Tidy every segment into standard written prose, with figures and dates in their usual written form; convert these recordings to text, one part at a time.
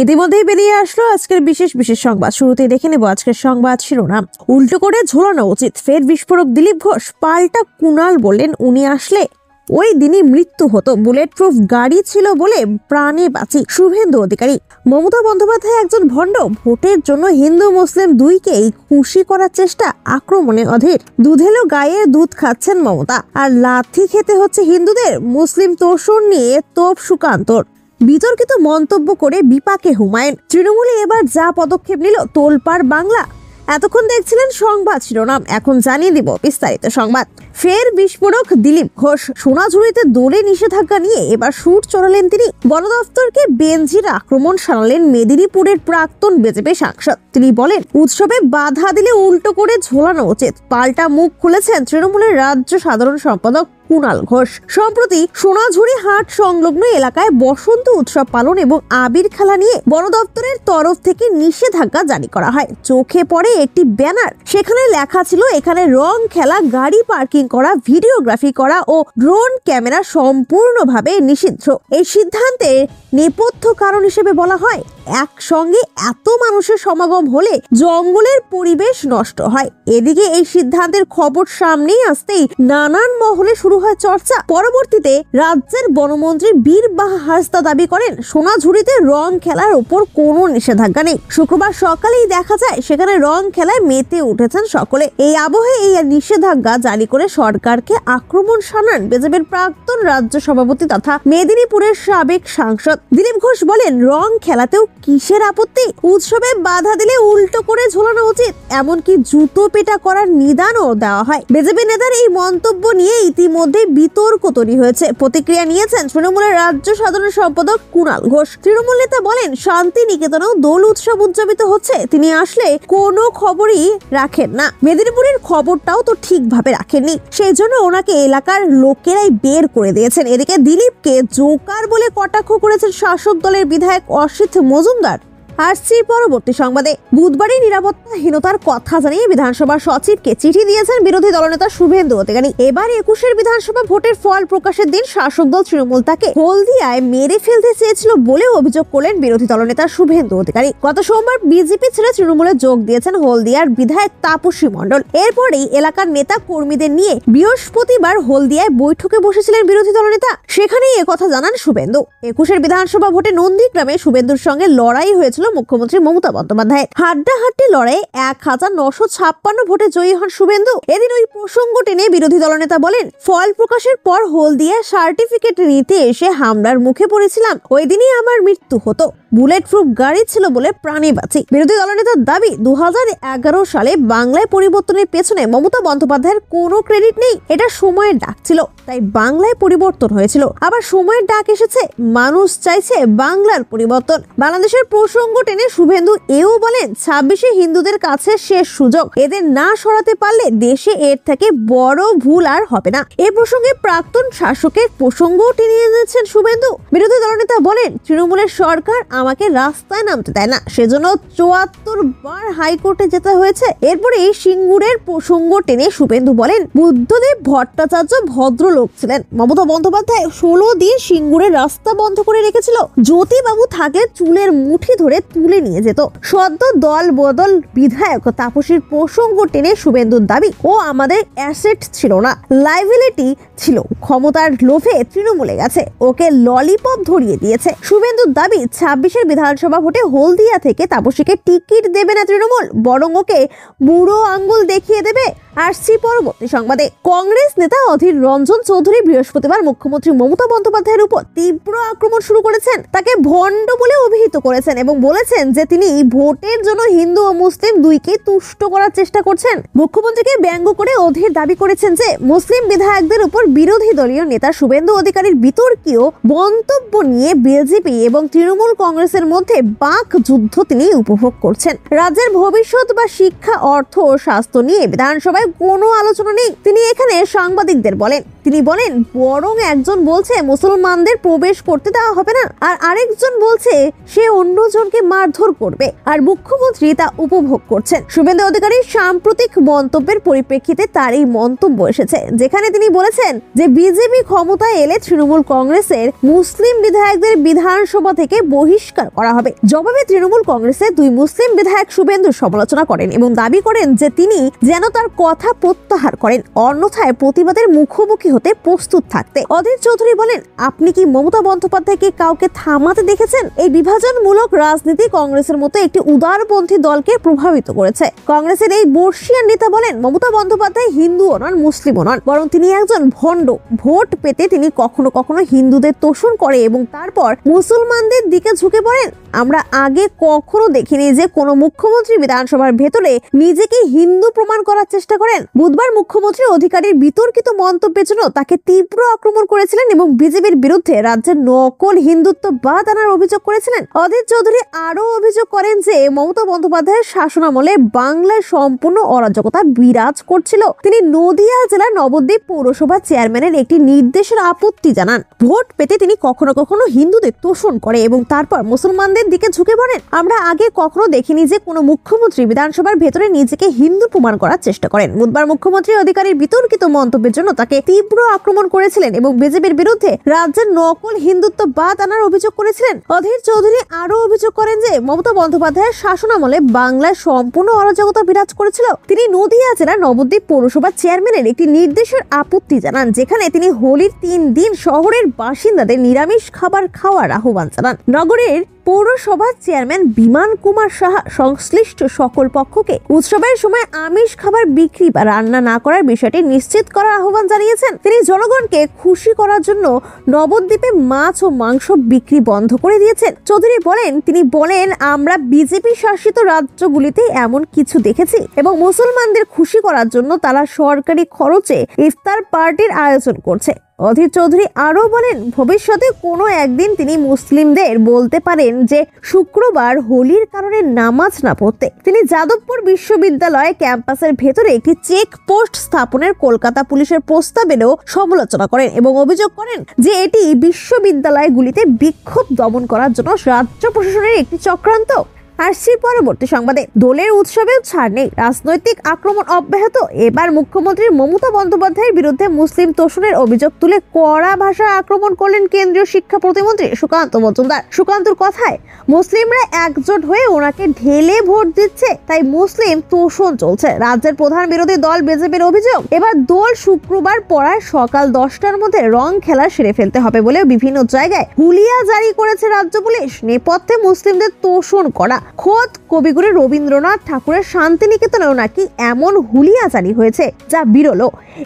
ইতিমধ্যেই বেরিয়ে আসলো আজকের বিশেষ বিশেষ সংবাদ। শুরুতেই দেখে নেব আজকের সংবাদ শিরোনাম। উল্টো করে ঝোলানো উচিত, ফের বিস্ফোরক দিলীপ ঘোষ। পাল্টা কুণাল বললেন উনি আসলে ওই দিনই মৃত্যু হতো, বুলেট প্রুফ গাড়ি ছিল বলে প্রাণে বাঁচি। শুভেন্দু অধিকারী। মমতা বন্দ্যোপাধ্যায় একজন ভণ্ড, ভোটের জন্য হিন্দু মুসলিম দুইকেই খুশি করার চেষ্টা, আক্রমণে অধীর। দুধেলো গায়ের দুধ খাচ্ছেন মমতা, আর লাথি খেতে হচ্ছে হিন্দুদের। মুসলিম তোষণ নিয়ে তোপ সুকান্তর। বিতর্কিত মন্তব্য করে বিপাকে হুমায়ুন। তৃণমূলে এবার যা পদক্ষেপ নিল, তোলপাড় বাংলা। এতক্ষণ দেখছিলেন সংবাদ শিরোনাম, এখন জানিয়ে দিব বিস্তারিত সংবাদ। ফের বিস্ফোরক দিলীপ ঘোষ। সোনাঝুরিতে দোলে নিষেধাজ্ঞা নিয়ে এবার সুর চড়ালেন তিনি। বন দফতরকে বেনজির আক্রমণ শানালেন মেদিনীপুরের প্রাক্তন বিজেপি সাংসদ। তিনি বলেন উৎসবে বাধা দিলে উল্টো করে ঝোলানো উচিত। পাল্টা মুখ খুলেছেন তৃণমূলের রাজ্য সাধারণ সম্পাদক কুণাল ঘোষ। সম্প্রতি সোনাঝুরি হাট সংলগ্ন এলাকায় বসন্ত উৎসব পালন এবং আবির খেলা নিয়ে বন দপ্তরের তরফ থেকে নিষেধাজ্ঞা জারি করা হয়। চোখে পড়ে একটি ব্যানার, সেখানে লেখা ছিল এখানে রং খেলা, গাড়ি পার্কিং করা, ভিডিওগ্রাফি করা ও ড্রোন ক্যামেরা সম্পূর্ণভাবে নিষিদ্ধ। এই সিদ্ধান্তের নেপথ্য কারণ হিসেবে বলা হয় একসঙ্গে এত মানুষের সমাগম হলে জঙ্গলের পরিবেশ নষ্ট হয়। এদিকে এই সিদ্ধান্তের খবর সামনেই আসতেই নানান মহলে শুরু হয় চর্চা। পরবর্তীতে রাজ্যের বনমন্ত্রী বীরবাহা হাসদা দাবি করেন সোনাঝুরিতে রং খেলার উপর কোনো নিষেধাজ্ঞা নেই। শুক্রবার সকালেই দেখা যায় সেখানে রং খেলায় মেতে উঠেছেন সকলে। এই আবহে এই নিষেধাজ্ঞা জারি করে সরকারকে আক্রমণ শানান বিজেপির প্রাক্তন রাজ্য সভাপতি তথা মেদিনীপুরের সাবেক সাংসদ দিলীপ ঘোষ। বলেন রং খেলাতেও কিসের আপত্তি? উৎসবে বাধা দিলে উল্টো করে ঝোলানো উচিত, এমনকি জুতো পেটা করার নিদানও দেওয়া হয়। বিজেপি নেতার এই মন্তব্য নিয়ে ইতিমধ্যে বিতর্ক তৈরি হয়েছে। প্রতিক্রিয়া নিয়েছেন তৃণমূলের রাজ্য সাধারণ সম্পাদক কুণাল ঘোষ। তৃণমূল নেতা বলেন শান্তি নিকেতনেও দোল উৎসব উদযাপিত হচ্ছে, তিনি আসলে কোনো খবরই রাখেন না। মেদিনীপুরের খবরটাও তো ঠিকভাবে রাখেননি, সেই জন্য ওনাকে এলাকার লোকেরাই বের করে দিয়েছেন। এদিকে দিলীপকে জোকার বলে কটাক্ষ করেছেন শাসক দলের বিধায়ক অসিত মজুমদার। আসছি পরবর্তী সংবাদে। বুধবারই নিরাপত্তাহীনতার কথা জানিয়ে বিধানসভা সচিবকে চিঠি দিয়েছেন বিরোধী দলনেতা শুভেন্দু অধিকারী। এবার 21 বিধানসভা ভোটের ফল প্রকাশের দিন শাসক দল তৃণমূল তাকে হলদিয়ায় মেরে ফেলতে চেয়েছিল বলেও অভিযোগ করলেন বিরোধী দলনেতা শুভেন্দু অধিকারী। গত সোমবার বিজেপি ছেড়ে তৃণমূলে যোগ দিয়েছেন হলদিয়ার বিধায়ক তাপসী মণ্ডল। এরপরেই এলাকার নেতা কর্মীদের নিয়ে বৃহস্পতিবার হলদিয়ায় বৈঠকে বসেছিলেন বিরোধী দলনেতা। সেখানেই একথা জানান শুভেন্দু। 21 বিধানসভা ভোটে নন্দীগ্রামে শুভেন্দুর সঙ্গে লড়াই হয়েছিল মুখ্যমন্ত্রী মমতা বন্দ্যোপাধ্যায়। হাড্ডাহাড্ডি লড়াইয়ে 1956 ভোটে জয়ী হন শুভেন্দু। এদিন ওই প্রসঙ্গ টেনে বিরোধী দলনেতা বলেন ফল প্রকাশের পর হলদিয়া সার্টিফিকেট নিতে এসে হামলার মুখে পড়েছিলাম, ওই দিনই আমার মৃত্যু হতো। বুলেট প্রুফ গাড়ি ছিল বলে প্রাণে বাঁচি। বিরোধী দলনেতার দাবি 2011 সালে বাংলায় পরিবর্তনের পেছনে মমতা বন্দ্যোপাধ্যায়ের কোনো ক্রেডিট নেই, এটা সময়ের ডাক ছিল, তাই বাংলায় পরিবর্তন হয়েছিল। আবার সময়ের ডাক এসেছে, মানুষ চাইছে বাংলার পরিবর্তন। বাংলাদেশের প্রসঙ্গ টেনে শুভেন্দু এও বলেন 26 হিন্দুদের কাছে শেষ সুযোগ, এদের না সরাতে পারলে দেশে এর থেকে বড় ভুল আর হবে না। এ প্রসঙ্গে প্রাক্তন শাসকের প্রসঙ্গও টেনে এনেছেন শুভেন্দু। বিরোধী দলনেতা বলেন তৃণমূলের সরকার আমাকে রাস্তায় নামতে দেয় না, সেজন্য 74 বার হাইকোর্টে যেতে হয়েছে। এরপরে সিঙ্গুরের প্রসঙ্গ টেনে শুভেন্দু বলেন বুদ্ধদেব ভট্টাচার্য ভদ্রলোক ছিলেন। মমতা বন্দ্যোপাধ্যায় 16 দিন সিঙ্গুরের রাস্তা বন্ধ করে রেখেছিল। জ্যোতিবাবু থাকলে চুলের মুঠি ধরে তুলে নিয়ে যেত। সদ্য দল বদল বিধায়ক তাপসীর প্রসঙ্গ টেনে শুভেন্দুর দাবি ও আমাদের অ্যাসেট ছিল না, লাইবিলিটি ছিল, ক্ষমতার লোভে তৃণমূলে গেছে, ওকে ললিপপ ধরিয়ে দিয়েছে। শুভেন্দুর দাবি 26 বিধানসভা ভোটে হলদিয়া থেকে তাপসীকে টিকিট দেবে না তৃণমূল, বরং ওকে বুড়ো আঙ্গুল দেখিয়ে দেবে। আসছি পরবর্তী সংবাদে। কংগ্রেস নেতা অধীর রঞ্জন চৌধুরী বৃহস্পতিবার মুখ্যমন্ত্রী মমতা বন্দ্যোপাধ্যায়ের উপর তীব্র আক্রমণ শুরু করেছেন। তাকে ভণ্ড বলে অভিহিত করেছেন এবং বলেছেন যে তিনি ভোটের জন্য হিন্দু ও মুসলিম দুইকে তুষ্ট করার চেষ্টা করছেন। মুখ্যমন্ত্রীকে ব্যঙ্গ করে অধীর দাবি করেছেন যে মুসলিম বিধায়কদের উপর বিরোধী দলীয় নেতা শুভেন্দু অধিকারীর বিতর্কীয় মন্তব্য নিয়ে বিজেপি এবং তৃণমূল কংগ্রেসের মধ্যে বাক যুদ্ধ তিনি উপভোগ করছেন। রাজ্যের ভবিষ্যৎ বা শিক্ষা, অর্থ ও স্বাস্থ্য নিয়ে বিধানসভায় কোনো আলোচনা নেই, তিনি এখানে সাংবাদিকদের বলেন। তিনি বলেন বরং একজন বলছে মুসলমানদের প্রবেশ করতে দেওয়া হবে না, আর আরেকজন বলছে সে অন্যজনকে তাকে মারধর করবে, আর মুখ্যমন্ত্রী তা উপভোগ করছেন। শুভেন্দু অধিকারীর সাম্প্রতিক মন্তব্যের পরিপ্রেক্ষিতে তার এই মন্তব্য এসেছে, যেখানে তিনি বলেছেন যে বিজেপি ক্ষমতায় এলে তৃণমূল কংগ্রেসের মুসলিম বিধায়কদের বিধানসভা থেকে বহিষ্কার করা হবে। জবাবে তৃণমূল কংগ্রেসের 2 মুসলিম বিধায়ক শুভেন্দুর সমালোচনা করেন এবং দাবি করেন যে তিনি যেন তার কথা প্রত্যাহার করেন, অন্যথায় প্রতিবাদের মুখোমুখি হতে প্রস্তুত থাকতে। অধীর চৌধুরী বলেন, আপনি কি মমতা বন্দ্যোপাধ্যায়কে কাউকে থামাতে দেখেছেন? এই বিভাজনমূলক রাজনীতি কংগ্রেসের মতো একটি উদারপন্থী দলকে প্রভাবিত করেছে। কংগ্রেসের এই বর্ষিয়ান নেতা বলেন, মমতা বন্দ্যোপাধ্যায় হিন্দুও নন, মুসলিমও নন, বরং তিনি একজন ভণ্ড। ভোট পেতে তিনি কখনো কখনো হিন্দুদের তোষণ করে এবং তারপর মুসলমানদের দিকে ঝুঁকে পড়েন। আমরা আগে কখনো দেখিনি যে কোনো মুখ্যমন্ত্রী বিধানসভার ভেতরে নিজেকে হিন্দু প্রমাণ করার চেষ্টা করেন। বুধবার মুখ্যমন্ত্রী অধিকারীর বিতর্কিত মন্তব্যের জন্য তাকে তীব্র আক্রমণ করেছিলেন এবং বিজেপির বিরুদ্ধে রাজ্যের নকল হিন্দুত্ববাদ আনার অভিযোগ করেছিলেন। অধীর চৌধুরী আরও অভিযোগ করেন যে মমতা বন্দ্যোপাধ্যায়ের শাসনামলে বাংলায় সম্পূর্ণ অরাজকতা বিরাজ করছিল। তিনি নদিয়া জেলার নবদ্বীপ পৌরসভা চেয়ারম্যানের একটি নির্দেশের আপত্তি জানান। ভোট পেতে তিনি কখনো কখনো হিন্দুদের তোষণ করে এবং তারপর মুসলমানদের দিকে ঝুঁকে পড়েন। আমরা আগে কখনো দেখিনি যে কোনো মুখ্যমন্ত্রী বিধানসভার ভেতরে নিজেকে হিন্দু প্রমাণ করার চেষ্টা করেন। বুধবার মুখ্যমন্ত্রী অধিকারীর বিতর্কিত মন্তব্যের জন্য তাকে তীব্র আক্রমণ করেছিলেন এবং বিজেপির বিরুদ্ধে রাজ্যের নকল হিন্দুত্ববাদ আনার অভিযোগ করেছিলেন। অধীর চৌধুরী আরও অভিযোগ করেন যে মমতা বন্দ্যোপাধ্যায়ের শাসনামলে বাংলায় সম্পূর্ণ অরাজকতা বিরাজ করেছিল। তিনি নদিয়া জেলার নবদ্বীপ পৌরসভা চেয়ারম্যানের একটি নির্দেশের আপত্তি জানান, যেখানে তিনি হোলির 3 দিন শহরের বাসিন্দাদের নিরামিষ খাবার খাওয়ার আহ্বান জানান। নগরের পৌরসভার চেয়ারম্যান বিমান কুমার সাহা সংশ্লিষ্ট সকল পক্ষকে উৎসবের সময় আমিষ খাবার বিক্রি বা রান্না না করার বিষয়টি নিশ্চিত করার আহ্বান জানিয়েছেন। তিনি জনগণকে খুশি করার জন্য নবদ্বীপে মাছ ও মাংস বিক্রি বন্ধ করে দিয়েছেন। চৌধুরী বলেন, তিনি বলেন, আমরা বিজেপি শাসিত রাজ্যগুলিতে এমন কিছু দেখেছি এবং মুসলমানদের খুশি করার জন্য তারা সরকারি খরচে ইফতার পার্টির আয়োজন করছে। অধীর চৌধুরী আরও বলেন, ভবিষ্যতে কোনো একদিন তিনি মুসলিমদের বলতে পারেন যে শুক্রবার হোলির কারণে নামাজ না পড়তে। তিনি যাদবপুর বিশ্ববিদ্যালয় ক্যাম্পাসের ভেতরে একটি চেক পোস্ট স্থাপনের কলকাতা পুলিশের প্রস্তাবেরও সমালোচনা করেন এবং অভিযোগ করেন যে এটি বিশ্ববিদ্যালয়গুলিতে বিক্ষোভ দমন করার জন্য রাজ্য প্রশাসনের একটি চক্রান্ত। আসছি পরবর্তী সংবাদে। দোলের উৎসবেও ছাড় নেই, রাজনৈতিক আক্রমণ অব্যাহত। এবার মুখ্যমন্ত্রী মমতা বন্দ্যোপাধ্যায়ের বিরুদ্ধে মুসলিম তোষণের অভিযোগ তুলে কড়া ভাষায় আক্রমণ করলেন কেন্দ্রীয় শিক্ষা প্রতিমন্ত্রী সুকান্ত মজুমদার। সুকান্তর কথায়, মুসলিমরা একজোট হয়ে ওনাকে ঢেলে ভোট দিচ্ছে, তাই মুসলিম তোষণ চলছে। রাজ্যের প্রধান বিরোধী দল বিজেপির অভিযোগ, এবার দোল শুক্রবার পড়ায় সকাল 10টার মধ্যে রং খেলা সেরে ফেলতে হবে বলে বিভিন্ন জায়গায় হুলিয়া জারি করেছে রাজ্য পুলিশ। নেপথ্যে মুসলিমদের তোষণ করা। খোদ কবিগুরু রবীন্দ্রনাথ ঠাকুরের শান্তিনিকেতনেও নাকি এমন হুলিয়া জারি হয়েছে, যা বিরল।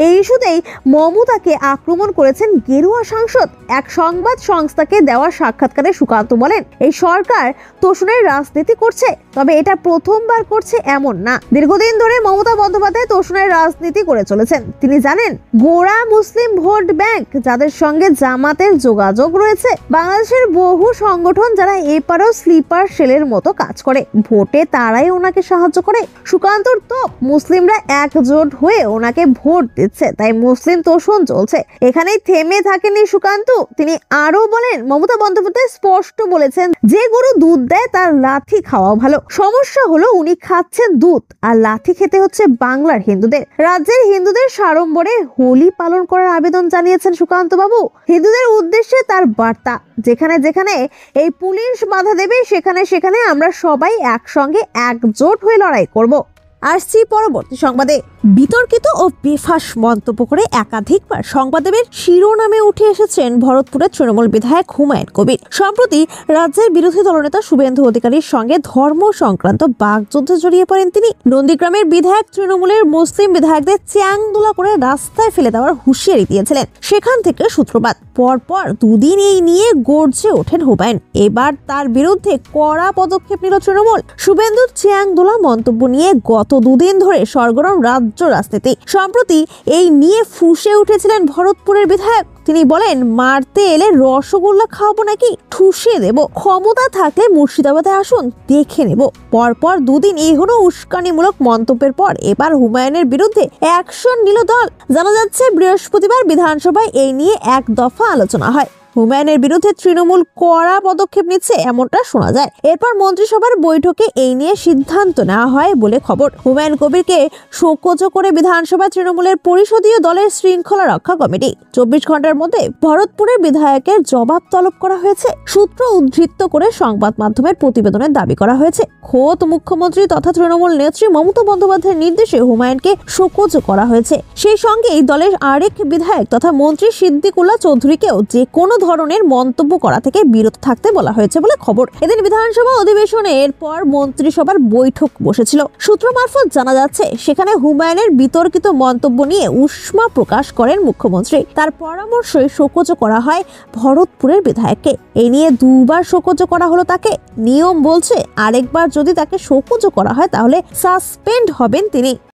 এই ইস্যুতেই মমতাকে আক্রমণ করেছেন গেরুয়া সাংসদ। এক সংবাদ সংস্থাকে দেওয়া সাক্ষাৎকারে সুকান্ত বলেন, এই সরকার তোষণের রাজনীতি করছে, তবে এটা প্রথমবার করছে এমন না। দীর্ঘদিন ধরে মমতা বন্দ্যোপাধ্যায় তোষণের রাজনীতি করে চলেছেন। তিনি জানেন, গোড়া মুসলিম ভোট ব্যাংক যাদের সঙ্গে জামাতের যোগাযোগ রয়েছে। বাংলাদেশের বহু সংগঠন যারা এপারও স্লিপার সেলের মতো কাজ করে, ভোটে তারাই ওনাকে সাহায্য করে। সুকান্তর তো মুসলিমরা একজোট হয়ে ওনাকে ভোট দিচ্ছে, তাই মুসলিম তোষণ চলছে। এখানেই থেমে থাকেনি সুকান্ত। তিনি আরো বলেন, মমতা বন্দ্যোপাধ্যায় স্পষ্ট বলেছেন, যে গরু দুধ দেয় তার লাথি খাওয়া ভালো। সমস্যা হলো উনি খাচ্ছেন দুধ আর লাথি খেতে হচ্ছে বাংলার হিন্দুদের। রাজ্যের হিন্দুদের সাড়ম্বরে হোলি পালন করার আবেদন জানিয়েছেন সুকান্ত বাবু। হিন্দুদের উদ্দেশ্যে তার বার্তা, যেখানে যেখানে এই পুলিশ বাধা দেবে সেখানে সেখানে আমরা সবাই একসঙ্গে একজোট হয়ে লড়াই করব। আসছি পরবর্তী সংবাদে। বিতর্কিত ও বেফাস মন্তব্য করে একাধিকবার সংবাদমের শিরোনামে উঠে এসেছেন ভরতপুরের তৃণমূল বিধায়ক হুমায়ুন কবির। সম্প্রতি রাজ্যের বিরোধী দলনেতা শুভেন্দু অধিকারীর সঙ্গে ধর্ম সংক্রান্ত বাগযুদ্ধে জড়িয়ে পড়েন তিনি। নন্দীগ্রামের বিধায়ক তৃণমূলের মুসলিম বিধায়কদের চ্যাংদোলা করে রাস্তায় ফেলে দেওয়ার হুঁশিয়ারি দিয়েছিলেন। সেখান থেকে সূত্রপাত। পরপর 2 দিন এই নিয়ে গর্জে ওঠেন হুমায়ুন। এবার তার বিরুদ্ধে কড়া পদক্ষেপ নিল তৃণমূল। শুভেন্দুর চ্যাংদোলা মন্তব্য নিয়ে গত 2 দিন ধরে সরগরম রাজ্য রাজনীতি। সম্প্রতি এই নিয়ে ফুঁসে উঠেছিলেন ভরতপুরের বিধায়ক। তিনি বলেন, মারতে এলে রসগোল্লা খাওয়াবো নাকি, ঠুসে দেব, ক্ষমতা থাকলে মুর্শিদাবাদে আসুন, দেখে নেব। পরপর 2 দিন এই হলো উস্কানিমূলক মন্তব্যের পর এবার হুমায়ুনের বিরুদ্ধে অ্যাকশন নিল দল। জানা যাচ্ছে বৃহস্পতিবার বিধানসভায় এই নিয়ে 1 দফা আলোচনা হয়। হুমায়ুনের বিরুদ্ধে তৃণমূল কড়া পদক্ষেপ নিচ্ছে এমনটা শোনা যায়। এরপর মন্ত্রিসভার বৈঠকে এই নিয়ে সিদ্ধান্ত নেওয়া হয় বলে খবর। হুমায়ুন কবিরকে শোকজ করে বিধানসভা তৃণমূলের পরিষদীয় দলের শৃঙ্খলা রক্ষা কমিটি 24 ঘন্টার মধ্যে ভরতপুরের বিধায়কের জবাব তলব করা হয়েছে। সূত্র উদ্ধৃত করে সংবাদ মাধ্যমের প্রতিবেদনে দাবি করা হয়েছে, খোদ মুখ্যমন্ত্রী তথা তৃণমূল নেত্রী মমতা বন্দ্যোপাধ্যায়ের নির্দেশে হুমায়ুনকে শোকজ করা হয়েছে। সেই সঙ্গে এই দলের আরেক বিধায়ক তথা মন্ত্রী সিদ্দিকুল্লাহ চৌধুরীকেও যে কোনো ধরনের মন্তব্য করা থেকে বিরত থাকতে বলা হয়েছে বলে খবর। এদিন বিধানসভা অধিবেশনের পর মন্ত্রিসভার বৈঠক বসেছিল। সূত্র মারফত জানা যাচ্ছে, সেখানে হুমায়ুনের বিতর্কিত মন্তব্য নিয়ে উষ্মা প্রকাশ করেন মুখ্যমন্ত্রী। তার পরামর্শে শোকজ করা হয় ভরতপুরের বিধায়ককে। এই নিয়ে দুবার শোকজ করা হলো তাকে। নিয়ম বলছে আরেকবার যদি তাকে শোকজ করা হয় তাহলে সাসপেন্ড হবেন তিনি।